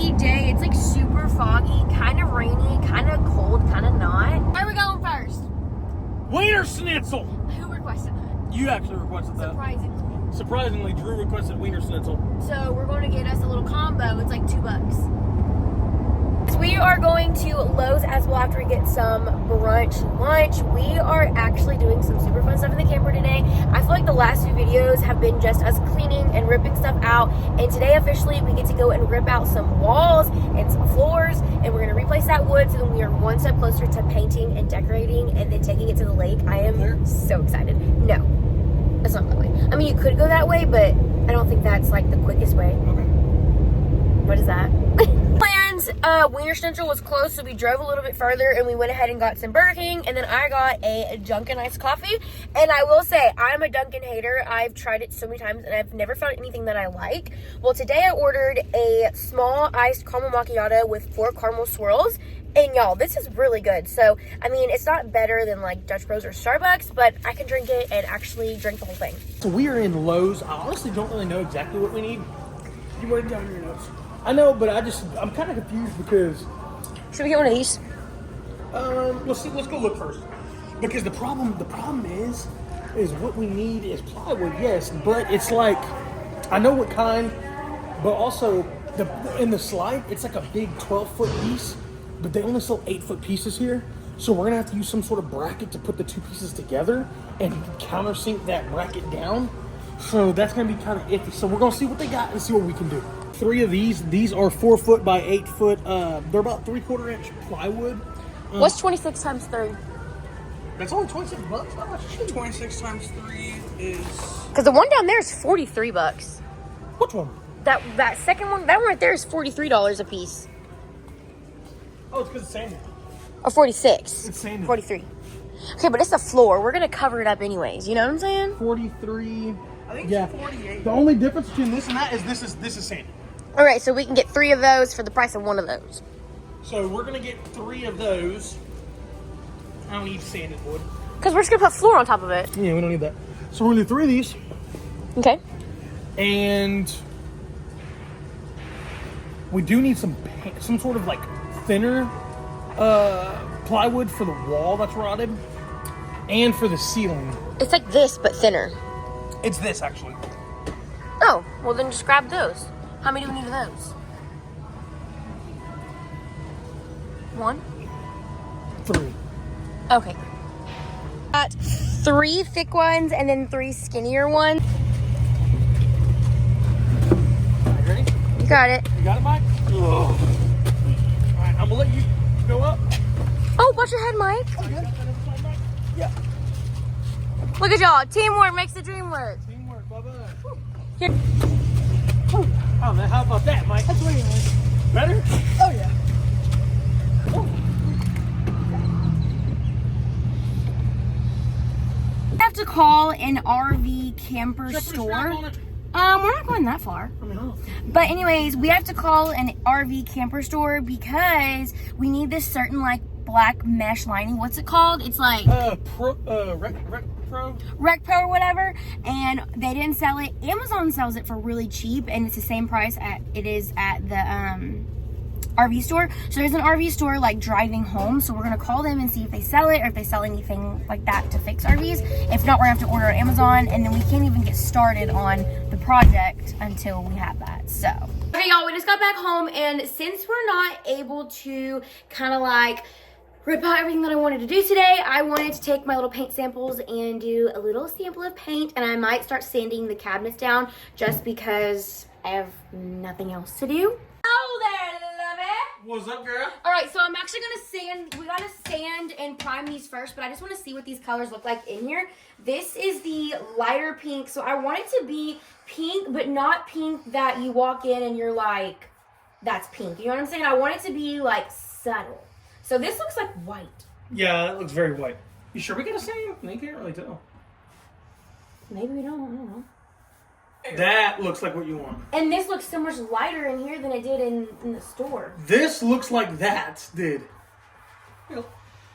foggy day. It's like super foggy, kind of rainy, kind of cold, kind of not. Where are we going first? Wiener Schnitzel. Who requested that? You actually requested that. Surprisingly, Drew requested Wiener Schnitzel. So we're going to get us a little combo. It's like $2. We are going to Lowe's as well after we get some brunch lunch. We are actually doing some super fun stuff in the camper today. I feel like the last few videos have been just us cleaning and ripping stuff out, and today officially we get to go and rip out some walls and some floors, and we're going to replace that wood so then we are one step closer to painting and decorating and then taking it to the lake. I am so excited. No, that's not that way. I mean, you could go that way, but I don't think that's like the quickest way. Okay. What is that? Plans, Wiener Schnitzel was closed, so we drove a little bit further and we went ahead and got some Burger King, and then I got a Dunkin' iced coffee. And I will say, I'm a Dunkin' hater. I've tried it so many times and I've never found anything that I like. Well, today I ordered a small iced caramel macchiato with 4 caramel swirls. And y'all, this is really good. So, I mean, it's not better than like Dutch Bros or Starbucks, but I can drink it and actually drink the whole thing. So we are in Lowe's. I honestly don't really know exactly what we need. You write it down in your notes. I know, but I'm kind of confused because... Should we get one of these? Let's go look first. Because the problem is what we need is plywood, yes, but it's like, I know what kind, but also in the slide, it's like a big 12-foot piece, but they only sell 8-foot pieces here. So we're gonna have to use some sort of bracket to put the 2 pieces together and countersink that bracket down. So that's gonna be kind of iffy. So we're gonna see what they got and see what we can do. 3 of these are 4-foot by 8-foot. They're about 3/4 inch plywood. What's 26 times 3? That's only $26. How much? 26 times 3 is... Because the one down there is $43. Which one? That second one, that one right there is $43 a piece. Oh, it's because it's sanded. Or 46. It's sanded. 43. Okay, but it's the floor. We're going to cover it up anyways. You know what I'm saying? 43. I think Yeah. it's 48. The only difference between this and that is this is sanded. All right, so we can get 3 of those for the price of 1 of those. So we're gonna get 3 of those. I don't need sanded wood. Because we're just going to put floor on top of it. Yeah, we don't need that. So we're gonna do 3 of these. Okay. And we do need some sort of like thinner plywood for the wall that's rotted, and for the ceiling. It's like this, but thinner. It's this actually. Oh, well then just grab those. How many do we need of those? 1? 3. Okay. Got 3 thick ones and then 3 skinnier ones. Right, ready? You got it. You got it, Mike? Ugh. All right, I'm gonna let you go up. Oh, watch your head, Mike. Yeah. Look at y'all. Teamwork makes the dream work. Teamwork, bye-bye. Here. Oh, man, how about that, Mike? That's way nice. Better? Oh, yeah. I have to call an RV camper store. We're not going that far. But anyways, we have to call an RV camper store because we need this certain like black mesh lining. What's it called? It's like Rec Pro or whatever, and they didn't sell it. Amazon sells it for really cheap, and it's the same price it is at the RV store. So there's an RV store like driving home, so we're gonna call them and see if they sell it or if they sell anything like that to fix RVs. If not, we're gonna have to order on Amazon, and then we can't even get started on the project until we have that. So okay, y'all, we just got back home, and since we're not able to kind of like rip out everything that I wanted to do today, I wanted to take my little paint samples and do a little sample of paint, and I might start sanding the cabinets down just because I have nothing else to do. Oh there, love it. What's up, girl? All right, so I'm actually gonna sand. We gotta sand and prime these first, but I just want to see what these colors look like in here. This is the lighter pink, so I want it to be pink, but not pink that you walk in and you're like, that's pink. You know what I'm saying? I want it to be like subtle. So this looks like white. Yeah, it looks very white. You sure we got the same? You can't really tell. Maybe we don't. I don't know. That looks like what you want. And this looks so much lighter in here than it did in the store. This looks like that did.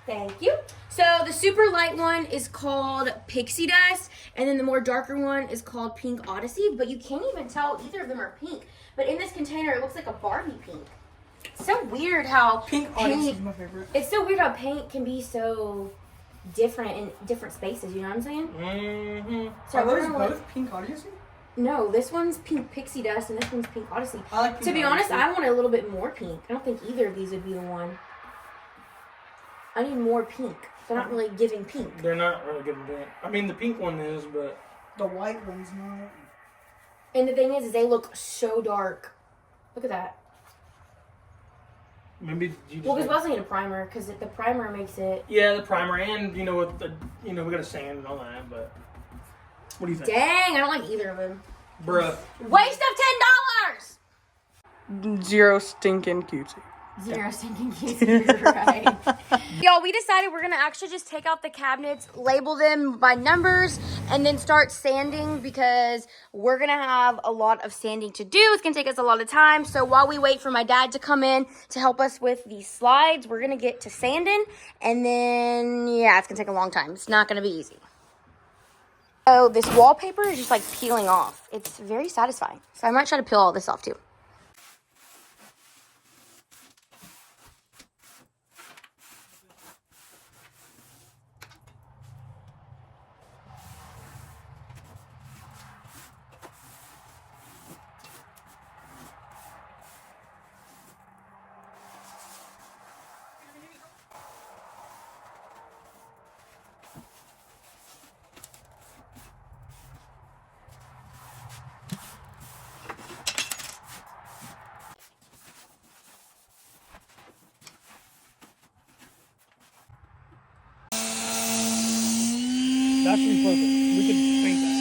Thank you. So the super light one is called Pixie Dust, and then the more darker one is called Pink Odyssey, but you can't even tell either of them are pink. But in this container, it looks like a Barbie pink. It's so weird how Pink Odyssey is my favorite. It's so weird how paint can be so different in different spaces, you know what I'm saying? Mm-hmm. So Are we're those gonna both Pink Odyssey? No, this one's Pink Pixie Dust and this one's Pink Odyssey. I like to Pink be honest, Odyssey. I want a little bit more pink. I don't think either of these would be the one. I need more pink. They're not really giving pink. They're not really giving pink. I mean, the pink one is, but The white one's not. And the thing is they look so dark. Look at that. maybe you just. Well, because we also need a primer, because the primer makes it... Yeah, the primer, and with the we got a sand and all that. But what do you think? Dang, I don't like either of them. Bruh. Waste of $10! Zero stinking cutesy. Zero stinking kisses, right? Y'all, we decided we're gonna actually just take out the cabinets, label them by numbers, and then start sanding because we're gonna have a lot of sanding to do. It's gonna take us a lot of time. So while we wait for my dad to come in to help us with these slides, we're gonna get to sanding, and then, yeah, it's gonna take a long time. It's not gonna be easy. So this wallpaper is just like peeling off. It's very satisfying. So I might try to peel all this off too. That should be perfect. We could paint that.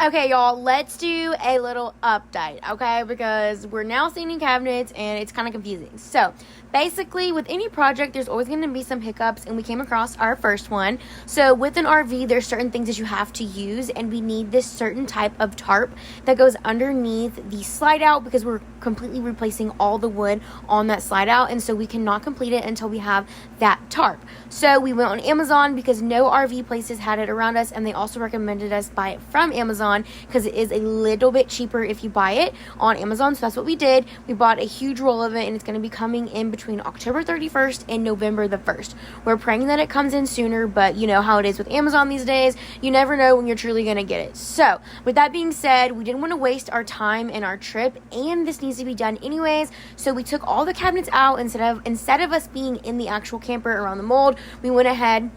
Okay, y'all, let's do a little update, okay? Because we're now sanding cabinets and it's kind of confusing. So, basically, with any project, there's always going to be some hiccups, and we came across our first one. So, with an RV, there's certain things that you have to use, and we need this certain type of tarp that goes underneath the slide out because we're completely replacing all the wood on that slide out, and so we cannot complete it until we have that tarp. So, we went on Amazon because no RV places had it around us, and they also recommended us buy it from Amazon because it is a little bit cheaper if you buy it on Amazon. So that's what we did. We bought a huge roll of it, and it's going to be coming in between October 31st and November the 1st. We're praying that it comes in sooner, but you know how it is with Amazon these days. You never know when you're truly going to get it. So with that being said, we didn't want to waste our time and our trip, and this needs to be done anyways. So we took all the cabinets out instead of us being in the actual camper around the mold. We went ahead,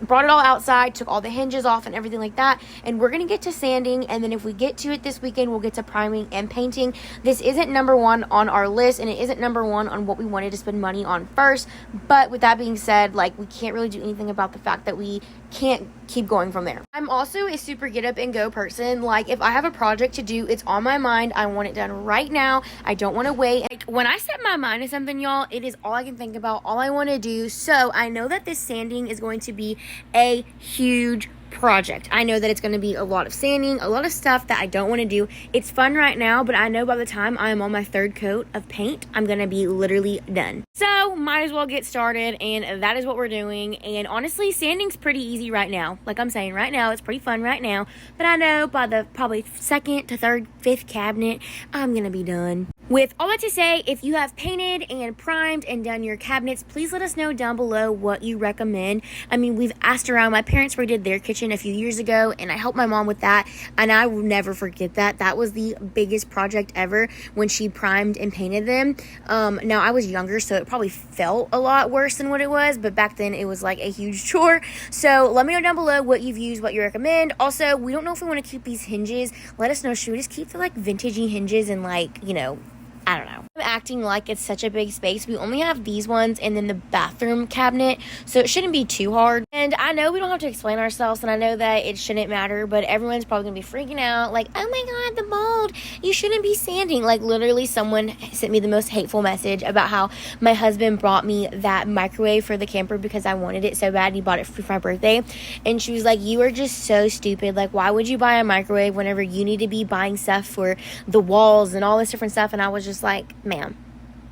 brought it all outside, took all the hinges off and everything like that, and we're gonna get to sanding, and then if we get to it this weekend, we'll get to priming and painting. This isn't number one on our list, and it isn't number one on what we wanted to spend money on first, but with that being said, like, we can't really do anything about the fact that we can't keep going from there. I'm also a super get up and go person. Like, if I have a project to do, it's on my mind, I want it done right now. I don't want to wait. Like, when I set my mind to something, y'all, it is all I can think about, all I want to do. So I know that this sanding is going to be a huge project. I know that it's going to be a lot of sanding, a lot of stuff that I don't want to do. It's fun right now, but I know by the time I am on my third coat of paint, I'm going to be literally done. So might as well get started, and that is what we're doing. And honestly, sanding's pretty easy right now. Like I'm saying, right now, it's pretty fun right now, but I know by the probably second to third, fifth cabinet, I'm going to be done. With all that to say, if you have painted and primed and done your cabinets, please let us know down below what you recommend. I mean, we've asked around. My parents redid their kitchen a few years ago, and I helped my mom with that, and I will never forget that. That was the biggest project ever when she primed and painted them. Now, I was younger, so it probably felt a lot worse than what it was, but back then it was like a huge chore. So let me know down below what you've used, what you recommend. Also, we don't know if we want to keep these hinges. Let us know. Should we just keep the like vintagey hinges and like, you know, I don't know. acting like it's such a big space. We only have these ones and then the bathroom cabinet, so it shouldn't be too hard. And I know we don't have to explain ourselves, and I know that it shouldn't matter, but everyone's probably gonna be freaking out like, oh my god, the mold, you shouldn't be sanding. Like, literally someone sent me the most hateful message about how my husband brought me that microwave for the camper because I wanted it so bad. He bought it for my birthday, and she was like, you are just so stupid. Like, why would you buy a microwave whenever you need to be buying stuff for the walls and all this different stuff? And I was just like, ma'am,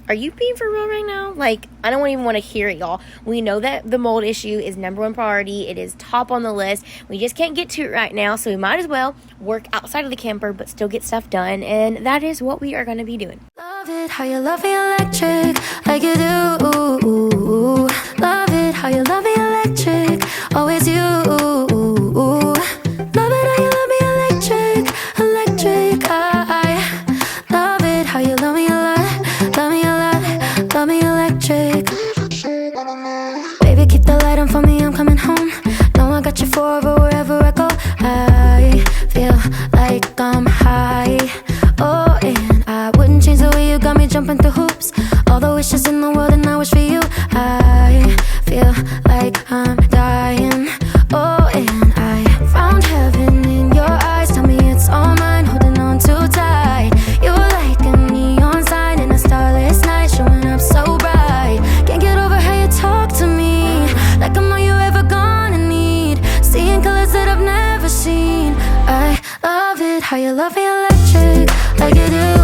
are you being for real right now? Like, I don't even want to hear it, y'all. We know that the mold issue is #1 priority. It is top on the list. We just can't get to it right now, so we might as well work outside of the camper but still get stuff done, and that is what we are going to be doing. Love it how you love me electric like you do. Love it how you love me electric, always you. Love it how you love me electric, electric. I love it how you love me a lot, love me a lot, love me electric. Baby, keep the light on for me, I'm coming home. Know I got you forever wherever I go. I feel like I'm high. Oh, and I wouldn't change the way you got me jumping through hoops. All the wishes in the world and I wish for you. I feel like I'm dying. Oh, and I found heaven in your eyes. Tell me it's all mine, holding on too tight. You're like a neon sign in a starless night, showing up so bright. Can't get over how you talk to me, like I'm all you ever gonna need. Seeing colors that I've never seen. I love it how you love me electric like you do.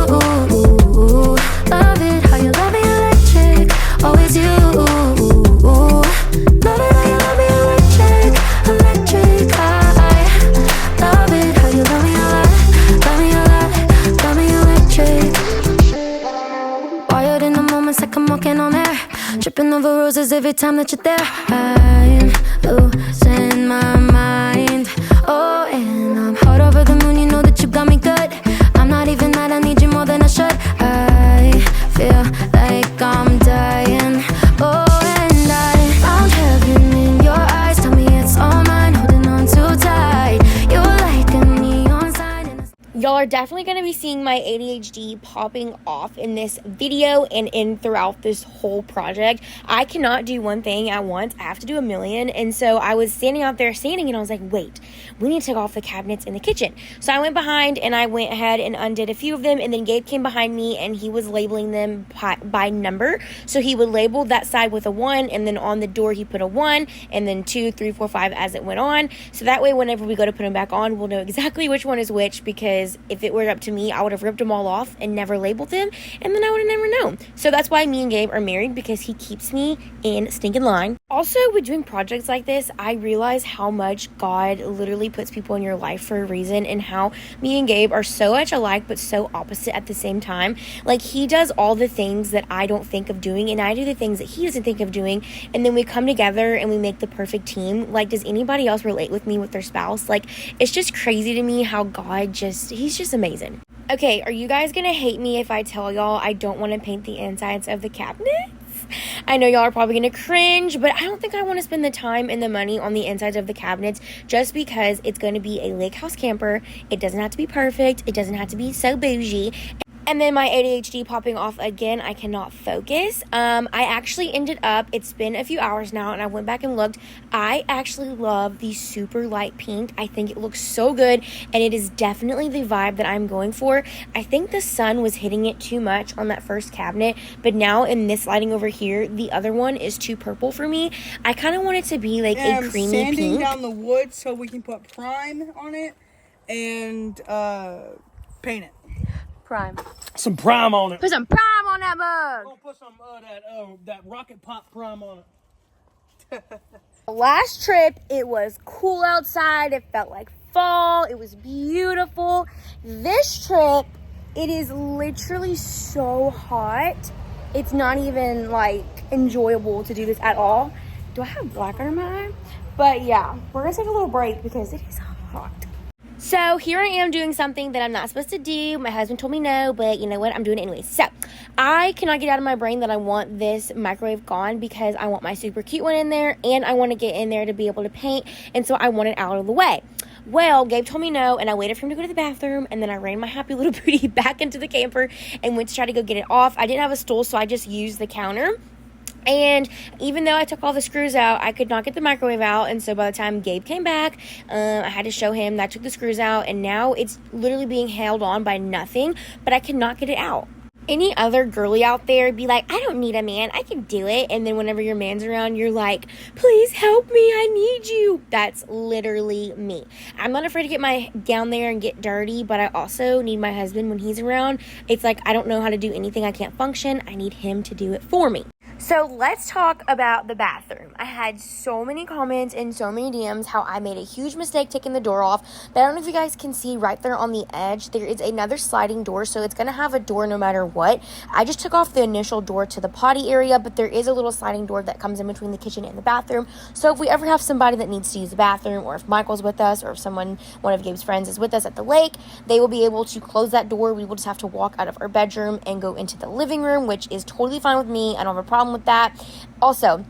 Love it how you love me electric, always you. Love it how you love me electric, electric. I love it how you love me a lot, love me a lot, love me electric. Wired in the moments like I'm walking on air, tripping over roses every time that you're there. I'm losing my mind. Oh, and I'm hot over the moon, you know that you got me good. I'm not even mad, I need you more than I should. I feel like I'm dying. Oh, and I found heaven in your eyes. Tell me it's all mine, holding on too tight. You're like a neon sign in a... Y'all are definitely going to be seeing my ADHD popping off in this video and in throughout this whole project. I cannot do one thing at once. I have to do a million. And so I was standing out there sanding, and I was like, wait, we need to take off the cabinets in the kitchen. So I went behind and I went ahead and undid a few of them, and then Gabe came behind me and he was labeling them by number. So he would label that side with a 1, and then on the door he put a 1, and then 2, 3, 4, 5 as it went on. So that way whenever we go to put them back on, we'll know exactly which one is which, because if it were up to me, I would have ripped them all off and never labeled them, and then I would have never known. So that's why me and Gabe are married, because he keeps me in stinking line. Also, with doing projects like this, I realize how much God literally puts people in your life for a reason, and how me and Gabe are so much alike but so opposite at the same time. Like, he does all the things that I don't think of doing, and I do the things that he doesn't think of doing, and then we come together and we make the perfect team. Like, does anybody else relate with me with their spouse? Like, it's just crazy to me how God he's just amazing. Okay, are you guys gonna hate me if I tell y'all I don't want to paint the insides of the cabinets? I know y'all are probably gonna cringe, but I don't think I want to spend the time and the money on the insides of the cabinets, just because it's going to be a lake house camper. It doesn't have to be perfect. It doesn't have to be so bougie. And then my ADHD popping off again. I cannot focus. I actually ended up, it's been a few hours now, and I went back and looked. I actually love the super light pink. I think it looks so good, and it is definitely the vibe that I'm going for. I think the sun was hitting it too much on that first cabinet, but now in this lighting over here, the other one is too purple for me. I kind of want it to be like a creamy sanding pink. Down the wood so we can put prime on it and paint it. Prime. Some prime on it. Put some prime on that mug. I'll put some that rocket pop prime on it. Last trip, it was cool outside. It felt like fall. It was beautiful. This trip, it is literally so hot. It's not even like enjoyable to do this at all. Do I have black under my eye? But yeah, we're gonna take a little break because it is hot. So here I am doing something that I'm not supposed to do. My husband told me no, but you know what? I'm doing it anyway. So I cannot get out of my brain that I want this microwave gone because I want my super cute one in there and I want to get in there to be able to paint. And so I want it out of the way. Well, Gabe told me no, and I waited for him to go to the bathroom, and then I ran my happy little booty back into the camper and went to try to go get it off. I didn't have a stool, so I just used the counter. And even though I took all the screws out, I could not get the microwave out. And so by the time Gabe came back, I had to show him that I took the screws out. And now it's literally being held on by nothing, but I cannot get it out. Any other girly out there be like, I don't need a man, I can do it. And then whenever your man's around, you're like, please help me, I need you. That's literally me. I'm not afraid to get my down there and get dirty, but I also need my husband when he's around. It's like I don't know how to do anything, I can't function. I need him to do it for me. So let's talk about the bathroom. I had so many comments and so many DMs how I made a huge mistake taking the door off. But I don't know if you guys can see right there on the edge, there is another sliding door. So it's going to have a door no matter what. I just took off the initial door to the potty area, but there is a little sliding door that comes in between the kitchen and the bathroom. So if we ever have somebody that needs to use the bathroom, or if Michael's with us, or if one of Gabe's friends is with us at the lake, they will be able to close that door. We will just have to walk out of our bedroom and go into the living room, which is totally fine with me. I don't have a problem with that. Also,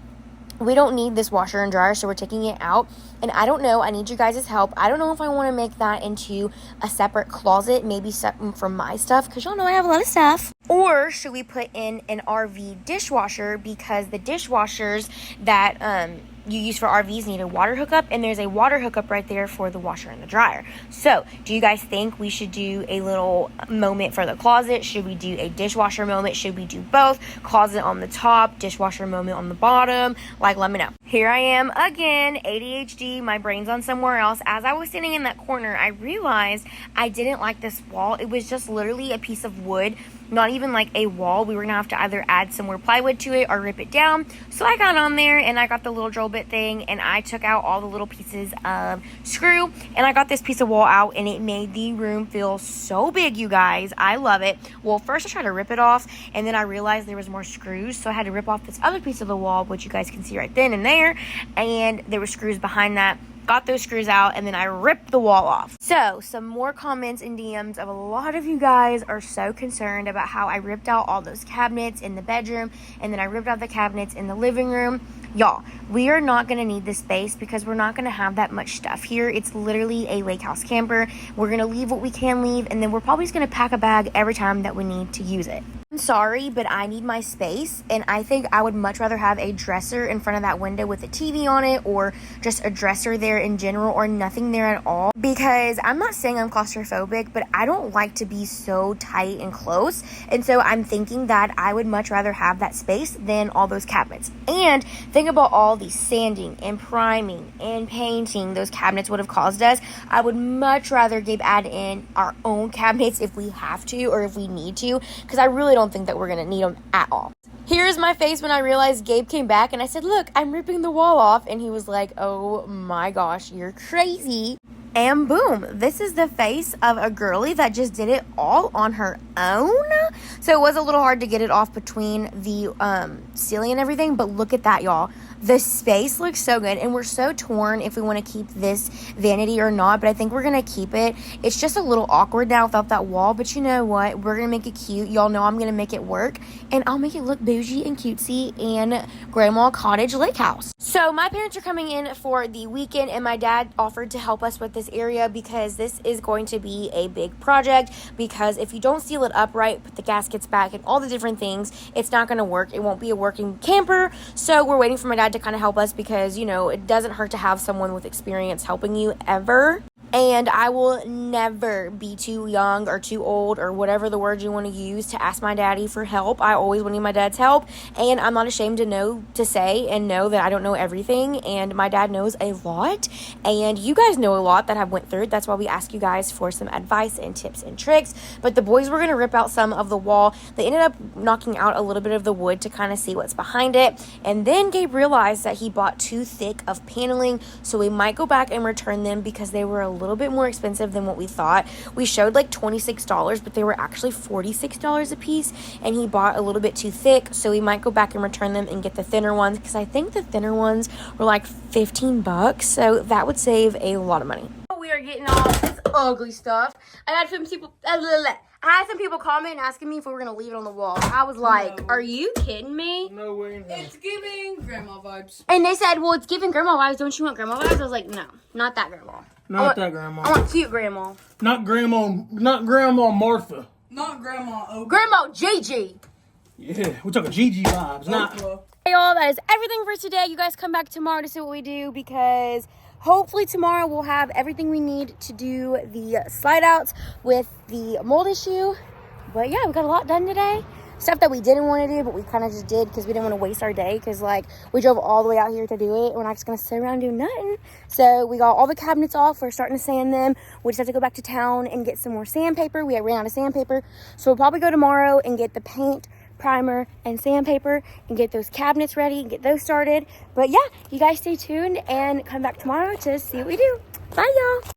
we don't need this washer and dryer, so we're taking it out. And I don't know, I need you guys' help. I don't know if I want to make that into a separate closet, maybe something for my stuff, because y'all know I have a lot of stuff. Or should we put in an RV dishwasher, because the dishwashers that you use for RVs need a water hookup, and there's a water hookup right there for the washer and the dryer. So do you guys think we should do a little moment for the closet? Should we do a dishwasher moment? Should we do both? Closet on the top, dishwasher moment on the bottom? Like, let me know. Here I am again, ADHD, my brain's on somewhere else. As I was sitting in that corner, I realized I didn't like this wall. It was just literally a piece of wood, not even like a wall. We were gonna have to either add some more plywood to it or rip it down. So I got on there and I got the little drill bit thing and I took out all the little pieces of screw and I got this piece of wall out, and it made the room feel so big, you guys. I love it. Well, first I tried to rip it off, and then I realized there was more screws, so I had to rip off this other piece of the wall, which you guys can see right then and there, and there were screws behind that. Got those screws out, and then I ripped the wall off. So some more comments and DMs of a lot of you guys are so concerned about how I ripped out all those cabinets in the bedroom, and then I ripped out the cabinets in the living room. Y'all, we are not going to need this space because we're not going to have that much stuff here. It's literally a lake house camper. We're going to leave what we can leave, and then we're probably just going to pack a bag every time that we need to use it. I'm sorry, but I need my space, and I think I would much rather have a dresser in front of that window with a TV on it, or just a dresser there in general, or nothing there at all, because I'm not saying I'm claustrophobic, but I don't like to be so tight and close, and so I'm thinking that I would much rather have that space than all those cabinets. And think about all the sanding and priming and painting those cabinets would have caused us. I would much rather add in our own cabinets if we have to, or if we need to, because I really don't think that we're gonna need them at all. Here's my face when I realized Gabe came back and I said, look, I'm ripping the wall off, and he was like, oh my gosh, you're crazy. And boom, this is the face of a girly that just did it all on her own. So it was a little hard to get it off between the ceiling and everything, but look at that, y'all. The space looks so good, and we're so torn if we want to keep this vanity or not, but I think we're going to keep it. It's just a little awkward now without that wall, but you know what? We're going to make it cute. Y'all know I'm going to make it work, and I'll make it look bougie and cutesy and grandma cottage lake house. So my parents are coming in for the weekend, and my dad offered to help us with this area because this is going to be a big project, because if you don't seal it up right, put the gaskets back and all the different things, it's not going to work. It won't be a working camper. So we're waiting for my dad to kind of help us, because you know it doesn't hurt to have someone with experience helping you ever. And I will never be too young or too old, or whatever the word you want to use, to ask my daddy for help. I always want to need my dad's help, and I'm not ashamed to say and know that I don't know everything, and my dad knows a lot, and you guys know a lot that have went through it. That's why we ask you guys for some advice and tips and tricks. But the boys were going to rip out some of the wall. They ended up knocking out a little bit of the wood to kind of see what's behind it, and then Gabe realized that he bought too thick of paneling, so we might go back and return them because they were a little bit more expensive than what we thought. We showed like $26, but they were actually $46 a piece, and he bought a little bit too thick, so we might go back and return them and get the thinner ones, because I think the thinner ones were like $15, so that would save a lot of money. We are getting off this ugly stuff. I had some people comment asking me if we were gonna leave it on the wall. I was like, No. are you kidding me? No way in hell. It's giving grandma vibes. And they said, well, it's giving grandma vibes. Don't you want grandma vibes? I was like, no, not that grandma. Not that grandma. I want cute grandma. Not grandma Martha. Not grandma Oprah. Grandma Gigi. Yeah, we're talking Gigi vibes. Not. Oprah. Hey y'all, that is everything for today. You guys come back tomorrow to see what we do because hopefully tomorrow we'll have everything we need to do the slide outs with the mold issue. But yeah, we got a lot done today. Stuff that we didn't want to do, but we kind of just did because we didn't want to waste our day because like we drove all the way out here to do it. We're not just going to sit around and do nothing. So we got all the cabinets off. We're starting to sand them. We just have to go back to town and get some more sandpaper. We ran out of sandpaper. So we'll probably go tomorrow and get the paint, primer, and sandpaper and get those cabinets ready and get those started. But yeah, you guys stay tuned and come back tomorrow to see what we do. Bye y'all.